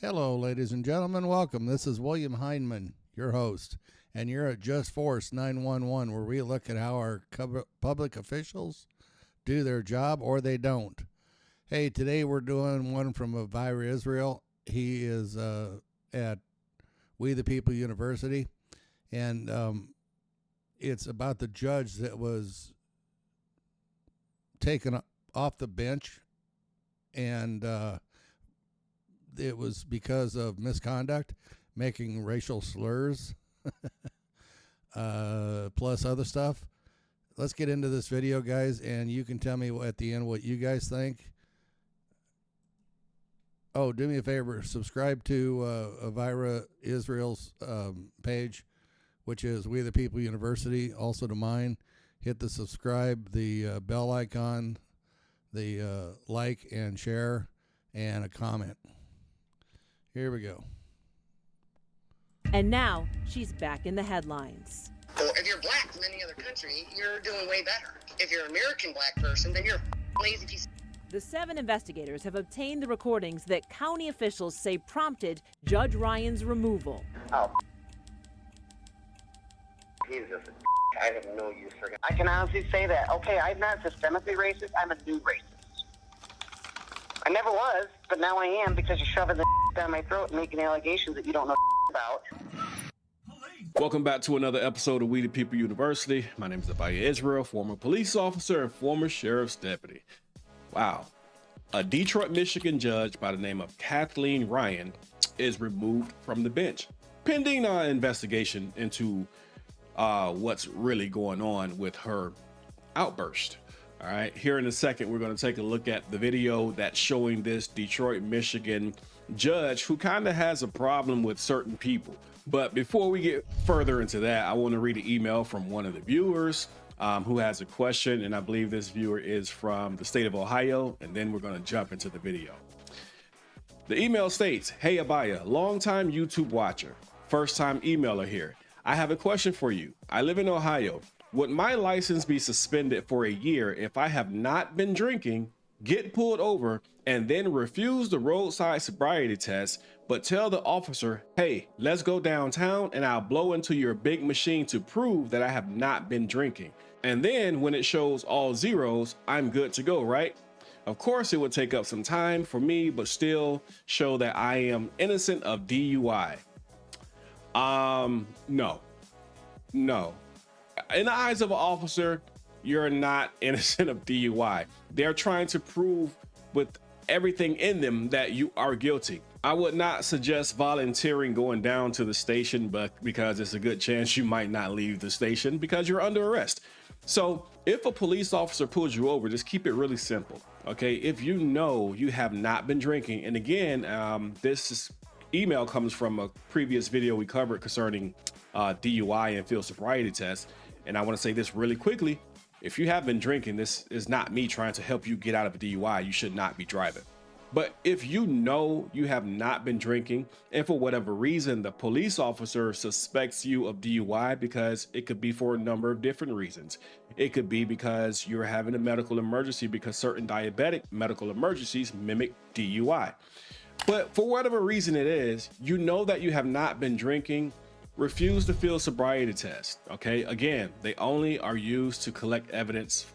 Hello, ladies and gentlemen. Welcome. This is William Hindman, your host, and you're at Just Force 911, where we look at how our public officials do their job or they don't. Hey, today we're doing one from Elvira Israel. He is at We the People University, and it's about the judge that was taken off the bench, and it was because of misconduct, making racial slurs, plus other stuff. Let's get into this video, guys, and you can tell me at the end what you guys think. Oh, do me a favor, subscribe to Elvira Israel's page, which is We the People University, also to mine. Hit the subscribe, the bell icon, the like and share, and a comment. Here we go. And now she's back in the headlines. So if you're black from any other country, you're doing way better. If you're an American black person, then you're a lazy piece. The 7 investigators have obtained the recordings that county officials say prompted Judge Ryan's removal. Oh. He's just I have no use for him. I can honestly say that, okay, I'm not systemically racist, I'm a new racist. I never was, but now I am because you're shoving the down my throat and making allegations that you don't know about. Welcome back to another episode of We the People University. My name is Elvira Israel, former police officer and former sheriff's deputy. Wow. A Detroit, Michigan judge by the name of Kathleen Ryan is removed from the bench, pending an investigation into what's really going on with her outburst. All right, here in a second, we're going to take a look at the video that's showing this Detroit, Michigan judge who kind of has a problem with certain people. But before we get further into that, I want to read an email from one of the viewers who has a question. And I believe this viewer is from the state of Ohio. And then we're going to jump into the video. The email states, "Hey, Abaya, longtime YouTube watcher, first time emailer here. I have a question for you. I live in Ohio. Would my license be suspended for a year if I have not been drinking, get pulled over, and then refuse the roadside sobriety test, but tell the officer, hey, let's go downtown and I'll blow into your big machine to prove that I have not been drinking. And then when it shows all zeros, I'm good to go, right? Of course, it would take up some time for me, but still show that I am innocent of DUI. No. In the eyes of an officer, you're not innocent of DUI. They're trying to prove with everything in them that you are guilty. I would not suggest volunteering going down to the station, but because it's a good chance you might not leave the station because you're under arrest. So if a police officer pulls you over, just keep it really simple. Okay, if you know you have not been drinking, and again, email comes from a previous video we covered concerning DUI and field sobriety tests. And I want to say this really quickly. If you have been drinking, this is not me trying to help you get out of a DUI. You should not be driving. But if you know you have not been drinking, and for whatever reason, the police officer suspects you of DUI, because it could be for a number of different reasons. It could be because you're having a medical emergency, because certain diabetic medical emergencies mimic DUI. But for whatever reason it is, you know that you have not been drinking, refuse the field sobriety test. Okay, again, they only are used to collect evidence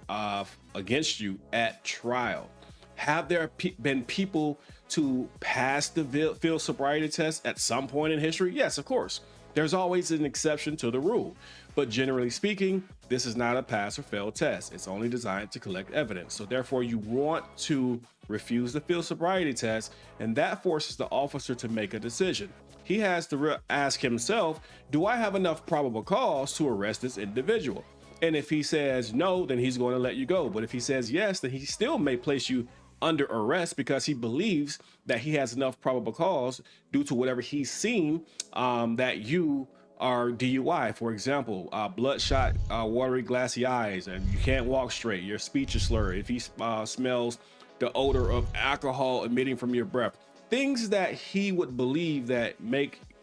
against you at trial. Have there been people to pass the field sobriety test at some point in history? Yes, of course. There's always an exception to the rule. But generally speaking, this is not a pass or fail test. It's only designed to collect evidence. So therefore, you want to refuse the field sobriety test, and that forces the officer to make a decision. He has to ask himself, do I have enough probable cause to arrest this individual? And if he says no, then he's going to let you go. But if he says yes, then he still may place you under arrest because he believes that he has enough probable cause due to whatever he's seen that you are DUI. For example, bloodshot, watery, glassy eyes, and you can't walk straight. Your speech is slurred. If he smells the odor of alcohol emitting from your breath, things that he would believe that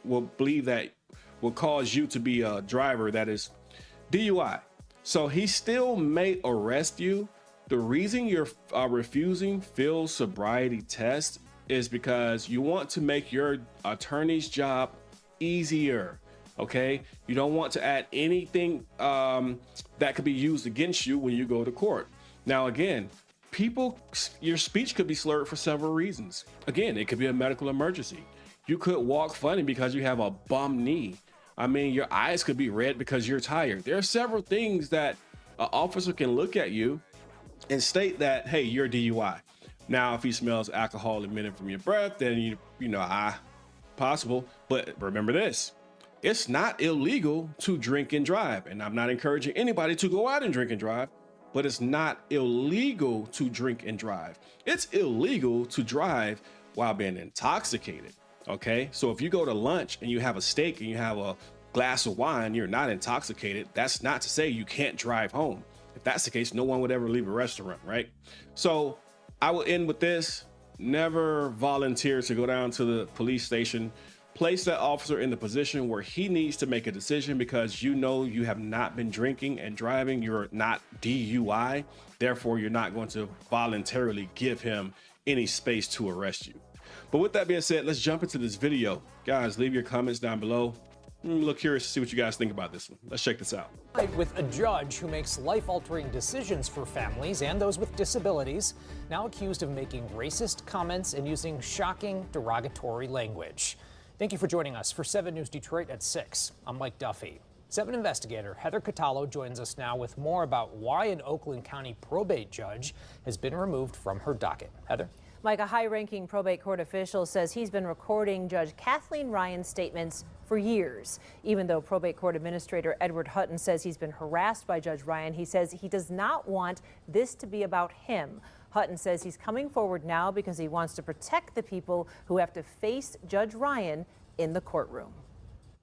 will cause you to be a driver that is DUI. So he still may arrest you. The reason you're refusing field sobriety test is because you want to make your attorney's job easier. Okay, you don't want to add anything that could be used against you when you go to court. Now, again, your speech could be slurred for several reasons. Again, it could be a medical emergency. You could walk funny because you have a bum knee. I mean, your eyes could be red because you're tired. There are several things that an officer can look at you and state that, hey, you're DUI. Now, if he smells alcohol emitting from your breath, then possible. But remember this, it's not illegal to drink and drive. And I'm not encouraging anybody to go out and drink and drive, but it's not illegal to drink and drive. It's illegal to drive while being intoxicated. Okay, so if you go to lunch and you have a steak and you have a glass of wine, you're not intoxicated. That's not to say you can't drive home. If that's the case, no one would ever leave a restaurant, right? So I will end with this. Never volunteer to go down to the police station. Place that officer in the position where he needs to make a decision, because you know you have not been drinking and driving. You're not DUI. Therefore, you're not going to voluntarily give him any space to arrest you. But with that being said, let's jump into this video. Guys, leave your comments down below. I'm a little curious to see what you guys think about this one. Let's check this out. With a judge who makes life-altering decisions for families and those with disabilities, now accused of making racist comments and using shocking, derogatory language. Thank you for joining us for 7 News Detroit at 6. I'm Mike Duffy. 7 investigator Heather Catallo joins us now with more about why an Oakland County probate judge has been removed from her docket. Heather? Mike, a high-ranking probate court official says he's been recording Judge Kathleen Ryan's statements for years. Even though probate court administrator Edward Hutton says he's been harassed by Judge Ryan, he says he does not want this to be about him. Hutton says he's coming forward now because he wants to protect the people who have to face Judge Ryan in the courtroom.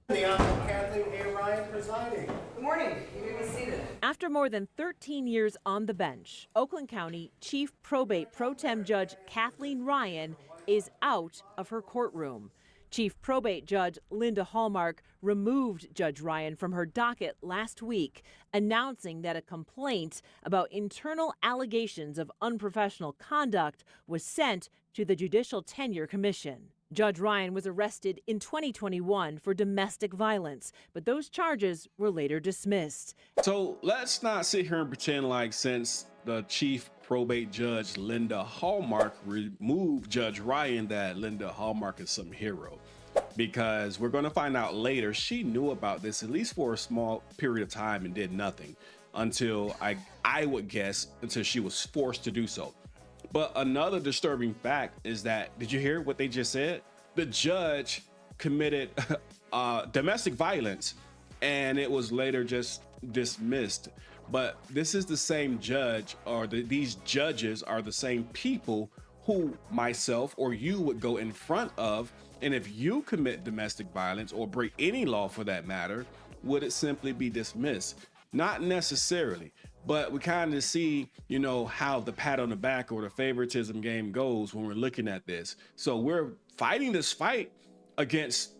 The Honorable Kathleen A. Ryan presiding. Good morning. You may be seated. After more than 13 years on the bench, Oakland County Chief Probate Pro Tem Judge Kathleen Ryan is out of her courtroom. Chief Probate Judge Linda Hallmark removed Judge Ryan from her docket last week, announcing that a complaint about internal allegations of unprofessional conduct was sent to the Judicial Tenure Commission. Judge Ryan was arrested in 2021 for domestic violence, but those charges were later dismissed. So let's not sit here and pretend like since the chief probate judge Linda Hallmark removed Judge Ryan that Linda Hallmark is some hero, because we're going to find out later she knew about this at least for a small period of time and did nothing until I would guess until she was forced to do so. But another disturbing fact is that, did you hear what they just said? The judge committed domestic violence and it was later just dismissed. But this is the same judge, or these judges are the same people who myself or you would go in front of. And if you commit domestic violence or break any law for that matter, would it simply be dismissed? Not necessarily. But we kind of see, how the pat on the back or the favoritism game goes when we're looking at this. So we're fighting this fight against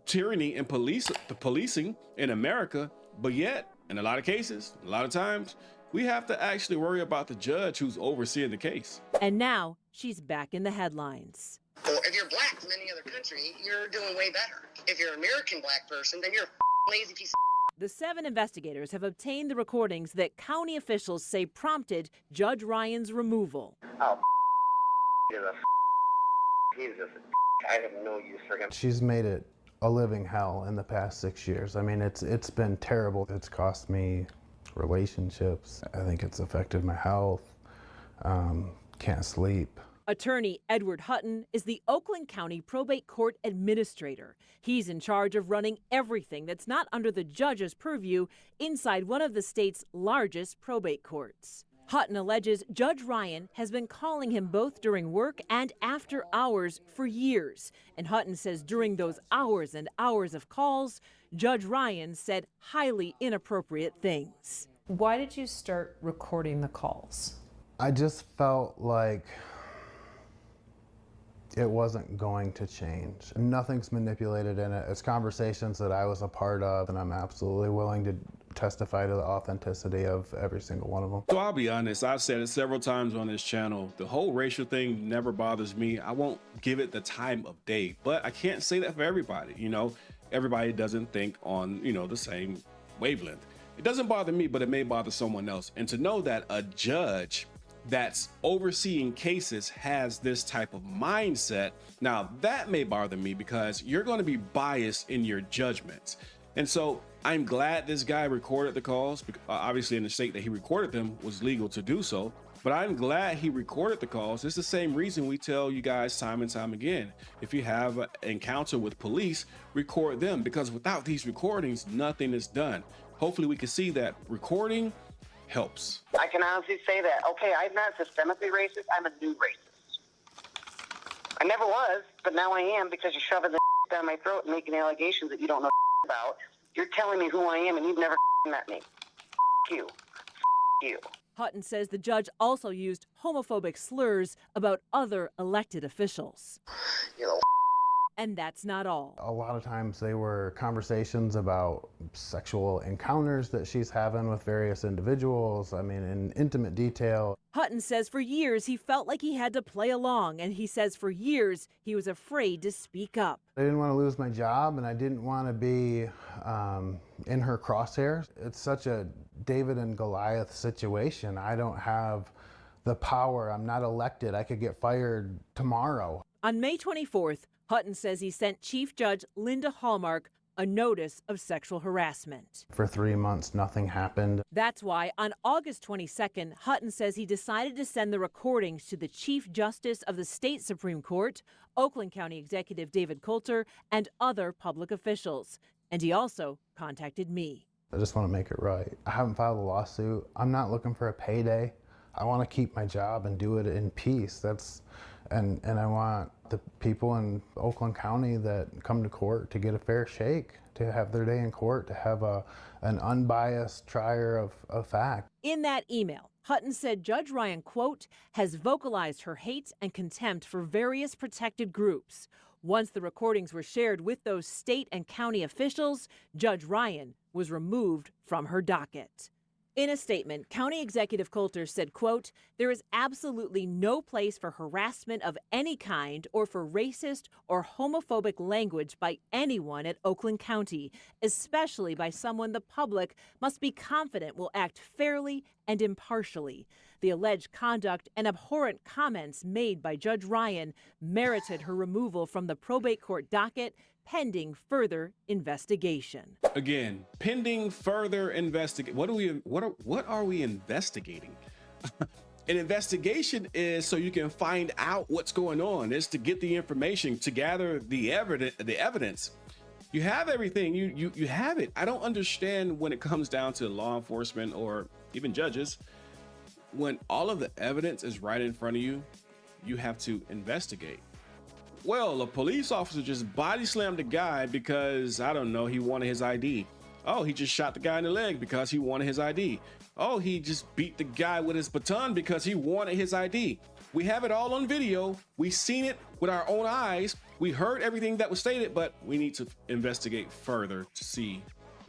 tyranny and the policing in America. But yet, in a lot of cases, a lot of times, we have to actually worry about the judge who's overseeing the case. And now she's back in the headlines. Well, if you're black from any other country, you're doing way better. If you're an American black person, then you're a lazy piece of. The 7 investigators have obtained the recordings that county officials say prompted Judge Ryan's removal. Oh, he's just I have no use for him. She's made it a living hell in the past 6 years. I mean, it's been terrible. It's cost me relationships. I think it's affected my health. Can't sleep. Attorney Edward Hutton is the Oakland County Probate Court Administrator. He's in charge of running everything that's not under the judge's purview inside one of the state's largest probate courts. Hutton alleges Judge Ryan has been calling him both during work and after hours for years. And Hutton says during those hours and hours of calls, Judge Ryan said highly inappropriate things. Why did you start recording the calls? I just felt like it wasn't going to change. Nothing's manipulated in it. It's conversations that I was a part of, and I'm absolutely willing to testify to the authenticity of every single one of them. So I'll be honest, I've said it several times on this channel. The whole racial thing never bothers me. I won't give it the time of day, but I can't say that for everybody. You know, everybody doesn't think on, you know, the same wavelength. It doesn't bother me, but it may bother someone else. And to know that a judge that's overseeing cases has this type of mindset, now that may bother me because you're going to be biased in your judgments. And so I'm glad this guy recorded the calls. Obviously in the state that he recorded them was legal to do so, but I'm glad he recorded the calls. It's the same reason we tell you guys time and time again, if you have an encounter with police, record them, because without these recordings, nothing is done. Hopefully we can see that recording helps. I can honestly say that, okay, I'm not systemically racist, I'm a new racist. I never was, but now I am because you're shoving the down my throat and making allegations that you don't know about. You're telling me who I am and you've never met me. You. You. Hutton says the judge also used homophobic slurs about other elected officials. You know, And that's not all. A lot of times they were conversations about sexual encounters that she's having with various individuals, I mean, in intimate detail. Hutton says for years he felt like he had to play along, and he says for years he was afraid to speak up. I didn't want to lose my job, and I didn't want to be in her crosshairs. It's such a David and Goliath situation. I don't have the power. I'm not elected. I could get fired tomorrow. On May 24th, Hutton says he sent Chief Judge Linda Hallmark a notice of sexual harassment. For 3 months, nothing happened. That's why on August 22nd, Hutton says he decided to send the recordings to the Chief Justice of the State Supreme Court, Oakland County Executive David Coulter, and other public officials. And he also contacted me. I just want to make it right. I haven't filed a lawsuit. I'm not looking for a payday. I want to keep my job and do it in peace. And I want the people in Oakland County that come to court to get a fair shake, to have their day in court, to have an unbiased trier of fact. In that email, Hutton said Judge Ryan, quote, has vocalized her hate and contempt for various protected groups. Once the recordings were shared with those state and county officials, Judge Ryan was removed from her docket. In a statement, County Executive Coulter said, quote, there is absolutely no place for harassment of any kind or for racist or homophobic language by anyone at Oakland County, especially by someone the public must be confident will act fairly and impartially. The alleged conduct and abhorrent comments made by Judge Ryan merited her removal from the probate court docket pending further investigation. Again, pending further investigation. What are we investigating? An investigation is so you can find out what's going on. It's to get the information, to gather the evidence. You have everything. You have it. I don't understand when it comes down to law enforcement or even judges. When all of the evidence is right in front of you, you have to investigate. Well, a police officer just body slammed a guy because, I don't know, he wanted his ID. Oh, he just shot the guy in the leg because he wanted his ID. Oh, he just beat the guy with his baton because he wanted his ID. We have it all on video. We've seen it with our own eyes. We heard everything that was stated, but we need to investigate further to see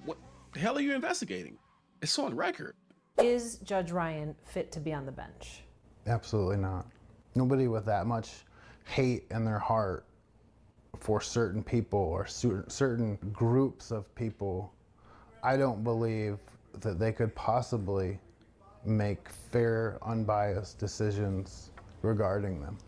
what the hell are you investigating? It's on record. Is Judge Ryan fit to be on the bench? Absolutely not. Nobody with that much hate in their heart for certain people or certain groups of people, I don't believe that they could possibly make fair, unbiased decisions regarding them.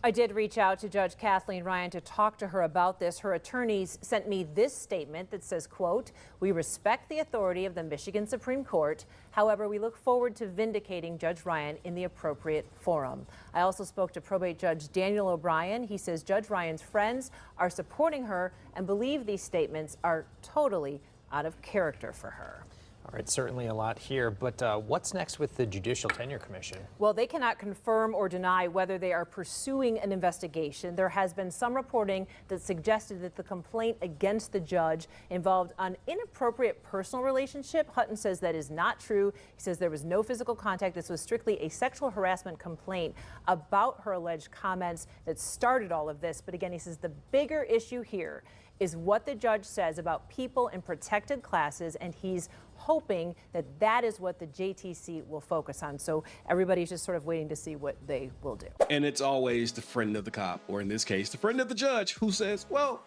I did reach out to Judge Kathleen Ryan to talk to her about this. Her attorneys sent me this statement that says, quote, we respect the authority of the Michigan Supreme Court. However, we look forward to vindicating Judge Ryan in the appropriate forum. I also spoke to probate judge Daniel O'Brien. He says Judge Ryan's friends are supporting her and believe these statements are totally out of character for her. All right, certainly a lot here, but what's next with the Judicial Tenure Commission? Well, they cannot confirm or deny whether they are pursuing an investigation. There has been some reporting that suggested that the complaint against the judge involved an inappropriate personal relationship. Hutton says that is not true. He says there was no physical contact. This was strictly a sexual harassment complaint about her alleged comments that started all of this. But again, he says the bigger issue here is what the judge says about people in protected classes, and he's hoping that that is what the JTC will focus on. So everybody's just sort of waiting to see what they will do. And it's always the friend of the cop, or in this case, the friend of the judge, who says, well,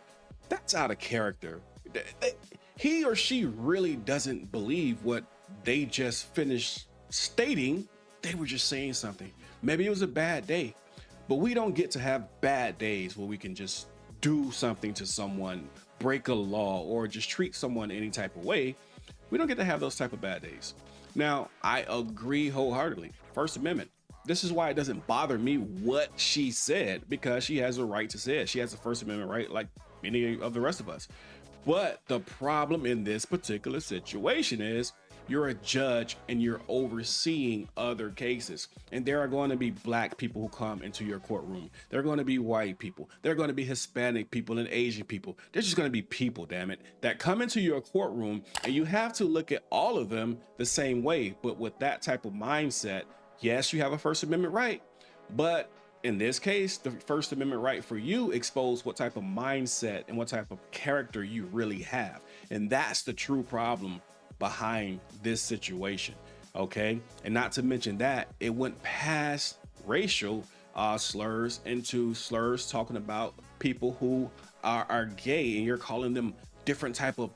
that's out of character. He or she really doesn't believe what they just finished stating. They were just saying something. Maybe it was a bad day, but we don't get to have bad days where we can just do something to someone, break a law, or just treat someone any type of way. We don't get to have those type of bad days. Now, I agree wholeheartedly. First Amendment. This is why it doesn't bother me what she said, because she has a right to say it. She has a First Amendment right like many of the rest of us. But the problem in this particular situation is you're a judge and you're overseeing other cases. And there are going to be black people who come into your courtroom. There are going to be white people. There are going to be Hispanic people and Asian people. There's just going to be people, damn it, that come into your courtroom, and you have to look at all of them the same way. But with that type of mindset, yes, you have a First Amendment right, but in this case, the First Amendment right for you expose what type of mindset and what type of character you really have. And that's the true problem behind this situation, okay? And not to mention that it went past racial slurs into slurs talking about people who are gay, and you're calling them different type of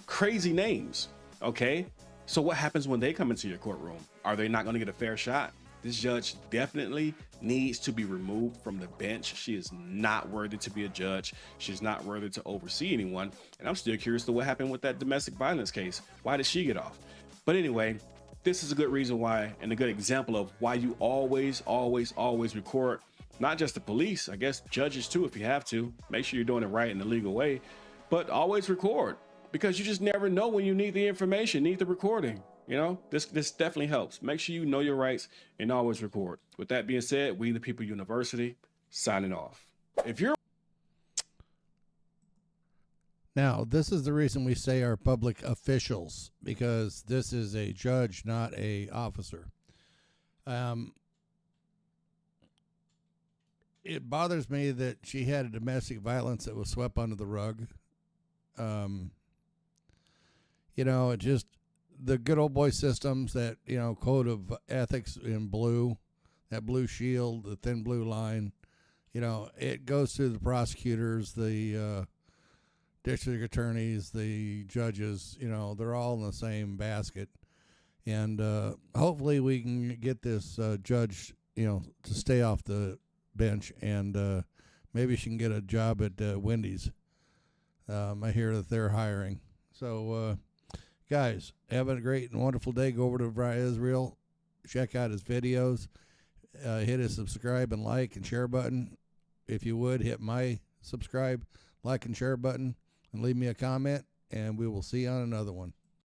crazy names, okay? So what happens when they come into your courtroom? Are they not going to get a fair shot? This judge definitely needs to be removed from the bench. She is not worthy to be a judge. She's not worthy to oversee anyone. And I'm still curious to what happened with that domestic violence case. Why did she get off? But anyway, this is a good reason why, and a good example of why you always record, not just the police, I guess judges too, if you have to. Make sure you're doing it right in the legal way, but always record, because you just never know when you need the information, need the recording. You know, this definitely helps. Make sure you know your rights and always record. With that being said, We the People University signing off. If you're Now, this is the reason we say our public officials, because this is a judge, not a officer. It bothers me that she had a domestic violence that was swept under the rug. You know, it just, the good old boy systems, that, you know, code of ethics in blue, that blue shield, the thin blue line, you know, it goes through the prosecutors, the district attorneys, the judges, you know, they're all in the same basket. And hopefully we can get this judge, you know, to stay off the bench, and maybe she can get a job at Wendy's. I hear that they're hiring. So, guys, have a great and wonderful day. Go over to Brian Israel, check out his videos, hit his subscribe and like and share button. If you would, hit my subscribe, like, and share button, and leave me a comment, and we will see you on another one.